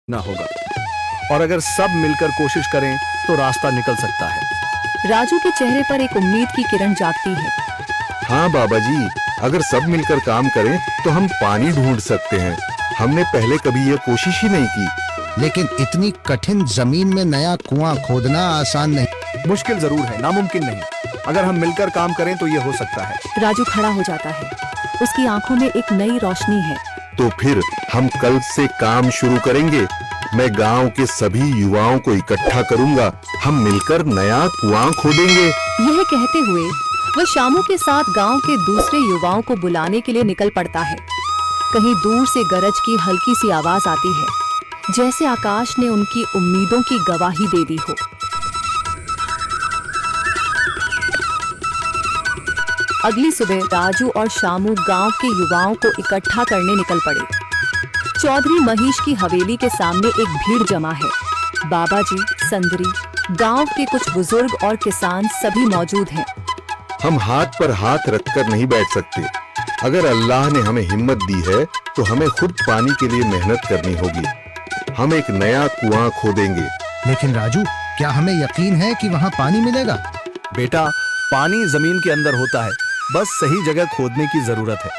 ना होगा, और अगर सब मिलकर कोशिश करें तो रास्ता निकल सकता है। राजू के चेहरे पर एक उम्मीद की किरण जागती है। हाँ बाबा जी, अगर सब मिलकर काम करें तो हम पानी ढूंढ सकते हैं। हमने पहले कभी ये कोशिश ही नहीं की। लेकिन इतनी कठिन जमीन में नया कुआं खोदना आसान नहीं। मुश्किल जरूर है, नामुमकिन नहीं। अगर हम मिलकर काम करें तो ये हो सकता है। राजू खड़ा हो जाता है, उसकी आंखों में एक नई रोशनी है। तो फिर हम कल से काम शुरू करेंगे। मैं गांव के सभी युवाओं को इकट्ठा करूंगा। हम मिलकर नया कुआं खोदेंगे। यह कहते हुए वह शामू के साथ गांव के दूसरे युवाओं को बुलाने के लिए निकल पड़ता है। कहीं दूर से गरज की हल्की सी आवाज आती है, जैसे आकाश ने उनकी उम्मीदों की गवाही दे दी हो। अगली सुबह राजू और शामू गांव के युवाओं को इकट्ठा करने निकल पड़े। चौधरी महेश की हवेली के सामने एक भीड़ जमा है। बाबा जी, संदरी, गांव के कुछ बुजुर्ग और किसान सभी मौजूद हैं। हम हाथ पर हाथ रखकर नहीं बैठ सकते। अगर अल्लाह ने हमें हिम्मत दी है तो हमें खुद पानी के लिए मेहनत करनी होगी। हम एक नया कुआं खोदेंगे। लेकिन राजू, क्या हमें यकीन है कि वहाँ पानी मिलेगा? बेटा, पानी जमीन के अंदर होता है, बस सही जगह खोदने की जरूरत है।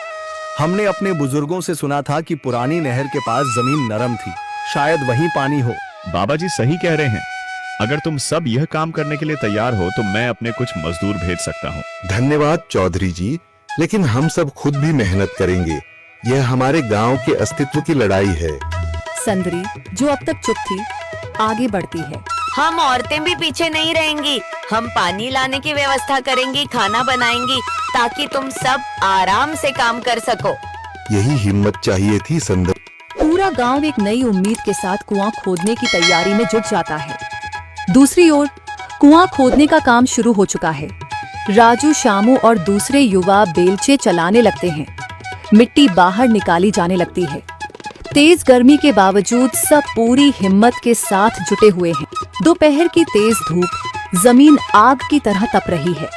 हमने अपने बुजुर्गों से सुना था कि पुरानी नहर के पास जमीन नरम थी, शायद वहीं पानी हो। बाबा जी सही कह रहे हैं। अगर तुम सब यह काम करने के लिए तैयार हो तो मैं अपने कुछ मजदूर भेज सकता हूँ। धन्यवाद चौधरी जी, लेकिन हम सब खुद भी मेहनत करेंगे। यह हमारे गांव के अस्तित्व की लड़ाई है। संदरी, जो अब तक चुप थी, आगे बढ़ती है। हम औरतें भी पीछे नहीं रहेंगी। हम पानी लाने की व्यवस्था करेंगी, खाना बनाएंगी, ताकि तुम सब आराम से काम कर सको। यही हिम्मत चाहिए थी संदर। पूरा गांव एक नई उम्मीद के साथ कुआं खोदने की तैयारी में जुट जाता है। दूसरी ओर कुआं खोदने का काम शुरू हो चुका है। राजू, शामू और दूसरे युवा बेलचे चलाने लगते हैं। मिट्टी बाहर निकाली जाने लगती है। तेज गर्मी के बावजूद सब पूरी हिम्मत के साथ जुटे हुए हैं। दोपहर की तेज धूप जमीन आग की तरह तप रही है।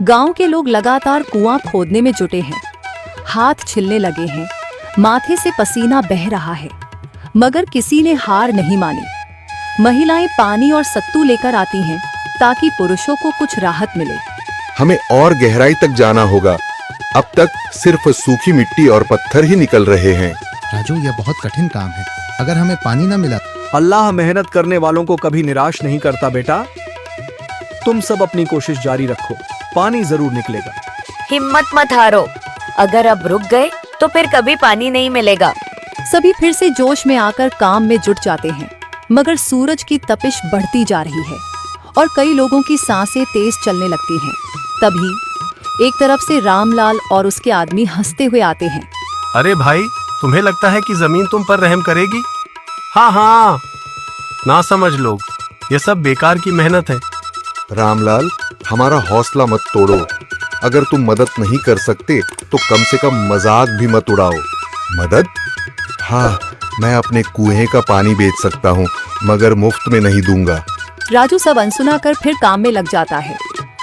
गांव के लोग लगातार कुआं खोदने में जुटे हैं। हाथ छिलने लगे हैं, माथे से पसीना बह रहा है, मगर किसी ने हार नहीं मानी। महिलाएं पानी और सत्तू लेकर आती हैं ताकि पुरुषों को कुछ राहत मिले। हमें और गहराई तक जाना होगा। अब तक सिर्फ सूखी मिट्टी और पत्थर ही निकल रहे हैं। राजू, यह बहुत कठिन काम है। अगर हमें पानी न मिला? अल्लाह मेहनत करने वालों को कभी निराश नहीं करता बेटा। तुम सब अपनी कोशिश जारी रखो, पानी जरूर निकलेगा। हिम्मत मत हारो। अगर अब रुक गए तो फिर कभी पानी नहीं मिलेगा। सभी फिर से जोश में आकर काम में जुट जाते हैं, मगर सूरज की तपिश बढ़ती जा रही है और कई लोगों की सांसें तेज चलने लगती हैं। तभी एक तरफ से रामलाल और उसके आदमी हंसते हुए आते हैं। अरे भाई, तुम्हें लगता है कि जमीन तुम पर रहम करेगी? हाँ हाँ, ना समझ लोग, ये सब बेकार की मेहनत है। रामलाल, हमारा हौसला मत तोड़ो। अगर तुम मदद नहीं कर सकते तो कम से कम मजाक भी मत उड़ाओ। मदद? हाँ, मैं अपने कुएं का पानी बेच सकता हूँ, मगर मुफ्त में नहीं दूंगा। राजू सब अनसुना कर फिर काम में लग जाता है।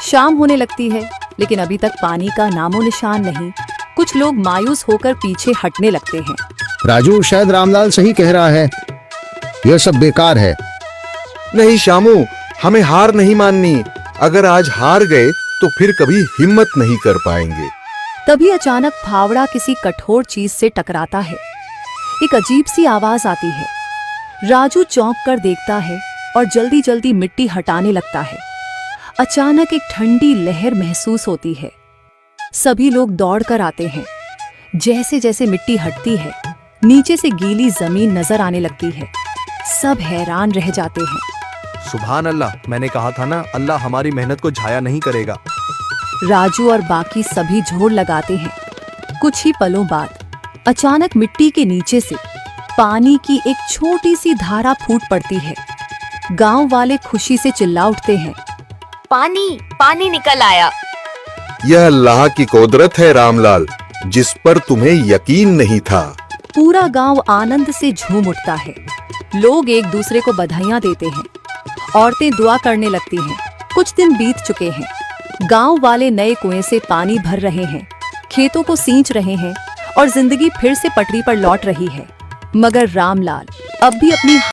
शाम होने लगती है, लेकिन अभी तक पानी का नामो निशान नहीं। कुछ लोग मायूस होकर पीछे हटने लगते हैं। राजू, शायद रामलाल सही कह रहा है। यह सब बेकार है। नहीं शामू, हमें हार नहीं माननी। अगर आज हार गए तो फिर कभी हिम्मत नहीं कर पाएंगे। तभी अचानक फावड़ा किसी कठोर चीज से टकराता है। एक अजीब सी आवाज आती है। राजू चौंक कर देखता है और जल्दी जल्दी मिट्टी हटाने लगता है। अचानक एक ठंडी लहर महसूस होती है। सभी लोग दौड़कर आते हैं। जैसे जैसे मिट्टी हटती है, नीचे से गीली जमीन नजर आने लगती है। सब हैरान रह जाते हैं। सुभान अल्लाह, मैंने कहा था ना, अल्लाह हमारी मेहनत को जाया नहीं करेगा। राजू और बाकी सभी जोर लगाते हैं। कुछ ही पलों बाद अचानक मिट्टी के नीचे से पानी की एक छोटी सी धारा फूट पड़ती है। गांव वाले खुशी से चिल्ला उठते हैं। पानी पानी निकल आया। यह अल्लाह की कुदरत है रामलाल, जिस पर तुम्हें यकीन नहीं था। पूरा गांव आनंद से झूम उठता है। लोग एक दूसरे को बधाइयां देते हैं। औरतें दुआ करने लगती हैं। कुछ दिन बीत चुके हैं। गांव वाले नए कुएं से पानी भर रहे हैं, खेतों को सींच रहे हैं और जिंदगी फिर से पटरी पर लौट रही है। मगर रामलाल अब भी अपनी